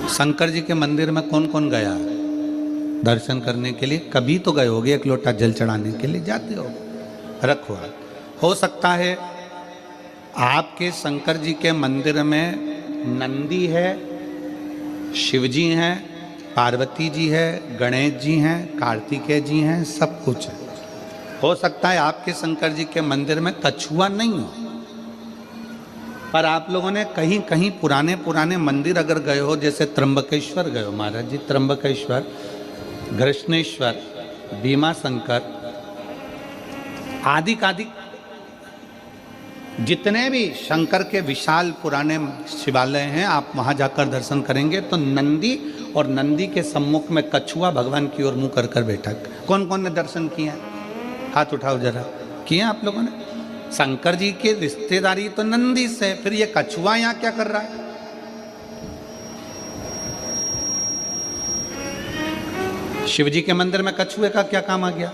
शंकर जी के मंदिर में कौन कौन गया दर्शन करने के लिए? कभी तो गए होगे, एक लोटा जल चढ़ाने के लिए जाते हो। रखो, हो सकता है आपके शंकर जी के मंदिर में नंदी है, शिव जी हैं, पार्वती जी है, गणेश जी हैं, कार्तिकेय जी हैं, सब कुछ है। हो सकता है आपके शंकर जी के मंदिर में कछुआ नहीं हो, पर आप लोगों ने कहीं कहीं पुराने पुराने मंदिर अगर गए हो, जैसे त्र्यंबकेश्वर गए हो महाराज जी, त्र्यंबकेश्वर, घृष्णेश्वर, भीमा शंकर, आदि जितने भी शंकर के विशाल पुराने शिवालय हैं, आप वहां जाकर दर्शन करेंगे तो नंदी और नंदी के सम्मुख में कछुआ भगवान की ओर मुंह कर कर बैठा। कौन कौन ने दर्शन किया? हाथ उठाओ जरा। किए आप लोगों ने? शंकर जी की रिश्तेदारी तो नंदी से, फिर ये कछुआ यहां क्या कर रहा है? शिव जी के मंदिर में कछुए का क्या काम आ गया?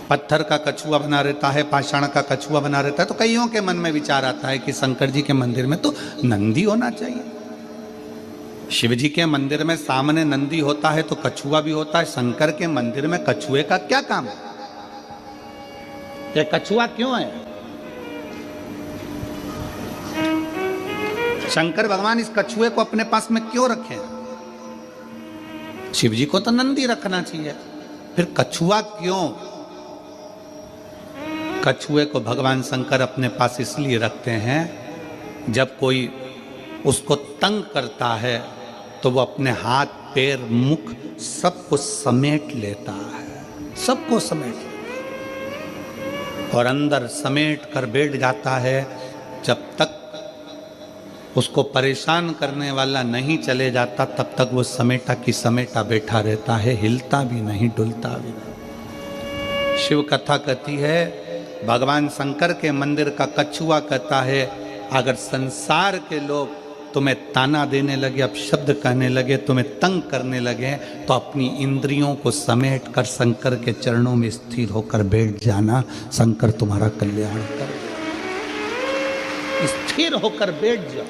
पत्थर का कछुआ बना रहता है, पाषाण का कछुआ बना रहता है, तो कईयों के मन में विचार आता है कि शंकर जी के मंदिर में तो नंदी होना चाहिए। शिव जी के मंदिर में सामने नंदी होता है तो कछुआ भी होता है, शंकर के मंदिर में कछुए का क्या काम है? ये कछुआ क्यों है? शंकर भगवान इस कछुए को अपने पास में क्यों रखे? शिव जी को तो नंदी रखना चाहिए, फिर कछुआ क्यों? कछुए को भगवान शंकर अपने पास इसलिए रखते हैं, जब कोई उसको तंग करता है तो वो अपने हाथ पैर मुख सबको समेट लेता है, सबको समेट लेता है और अंदर समेट कर बैठ जाता है। जब तक उसको परेशान करने वाला नहीं चले जाता तब तक वो समेटा की समेटा बैठा रहता है, हिलता भी नहीं, डुलता भी नहीं। शिव कथा कहती है, भगवान शंकर के मंदिर का कछुआ कहता है, अगर संसार के लोग तुम्हें ताना देने लगे, अब शब्द कहने लगे, तुम्हें तंग करने लगे, तो अपनी इंद्रियों को समेट कर शंकर के चरणों में स्थिर होकर बैठ जाना, शंकर तुम्हारा कल्याण कर। स्थिर होकर बैठ जाओ।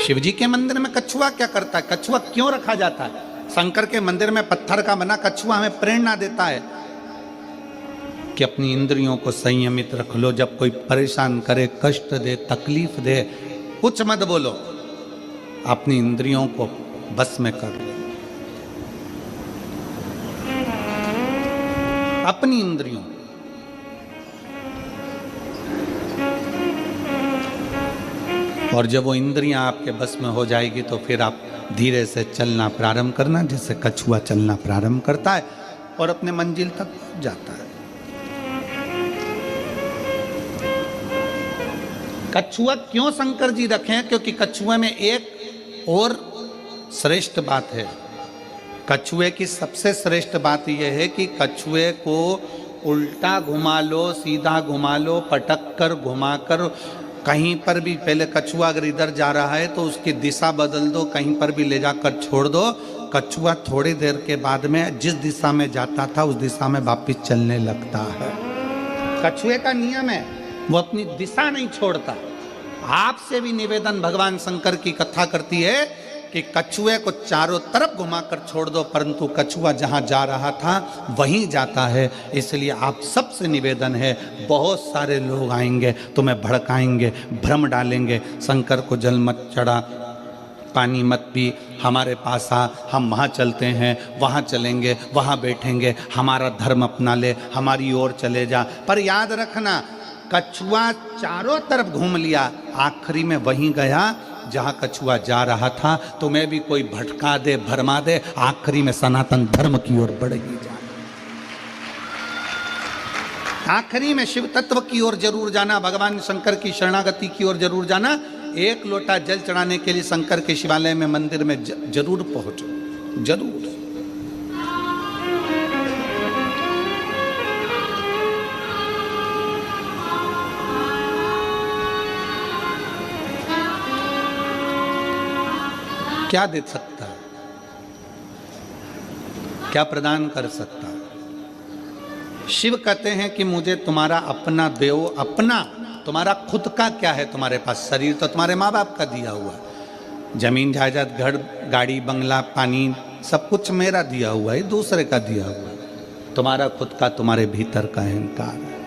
शिव जी के मंदिर में कछुआ क्या करता है? कछुआ क्यों रखा जाता है? शंकर के मंदिर में पत्थर का बना कछुआ हमें प्रेरणा देता है कि अपनी इंद्रियों को संयमित रख लो। जब कोई परेशान करे, कष्ट दे, तकलीफ दे, कुछ मत बोलो, अपनी इंद्रियों को बस में कर लो। अपनी इंद्रियों, और जब वो इंद्रियां आपके बस में हो जाएगी तो फिर आप धीरे से चलना प्रारंभ करना, जैसे कछुआ चलना प्रारंभ करता है और अपने मंजिल तक पहुंच जाता है। कछुआ क्यों शंकर जी रखे? क्योंकि कछुए में एक और श्रेष्ठ बात है। कछुए की सबसे श्रेष्ठ बात यह है कि कछुए को उल्टा घुमा लो, सीधा घुमा लो, पटक कर, घुमा कर, कहीं पर भी, पहले कछुआ अगर इधर जा रहा है तो उसकी दिशा बदल दो, कहीं पर भी ले जाकर छोड़ दो, कछुआ थोड़ी देर के बाद में जिस दिशा में जाता था उस दिशा में वापिस चलने लगता है। कछुए का नियम है, वो अपनी दिशा नहीं छोड़ता। आपसे भी निवेदन भगवान शंकर की कथा करती है कि कछुए को चारों तरफ घुमाकर छोड़ दो, परंतु कछुआ जहां जा रहा था वहीं जाता है। इसलिए आप सबसे निवेदन है, बहुत सारे लोग आएंगे, तुम्हें भड़काएंगे, भ्रम डालेंगे, शंकर को जल मत चढ़ा, पानी मत पी, हमारे पास आ, हम वहाँ चलते हैं, वहाँ चलेंगे, वहाँ बैठेंगे, हमारा धर्म अपना ले, हमारी ओर चले जा। पर याद रखना, कछुआ चारों तरफ घूम लिया, आखिरी में वहीं गया जहाँ कछुआ जा रहा था। तुम्हें भी कोई भटका दे, भरमा दे, आखिरी में सनातन धर्म की ओर बढ़ ही जाना, आखिरी में शिव तत्व की ओर जरूर जाना, भगवान शंकर की शरणागति की ओर जरूर जाना। एक लोटा जल चढ़ाने के लिए शंकर के शिवालय में, मंदिर में जरूर पहुंचो, जरूर। क्या दे सकता है, क्या प्रदान कर सकता है? शिव कहते हैं कि मुझे तुम्हारा अपना दो। अपना तुम्हारा खुद का क्या है तुम्हारे पास? शरीर तो तुम्हारे माँ बाप का दिया हुआ, जमीन जायदाद घर गाड़ी बंगला पानी सब कुछ मेरा दिया हुआ है, दूसरे का दिया हुआ है। तुम्हारा खुद का तुम्हारे भीतर का अहंकार है।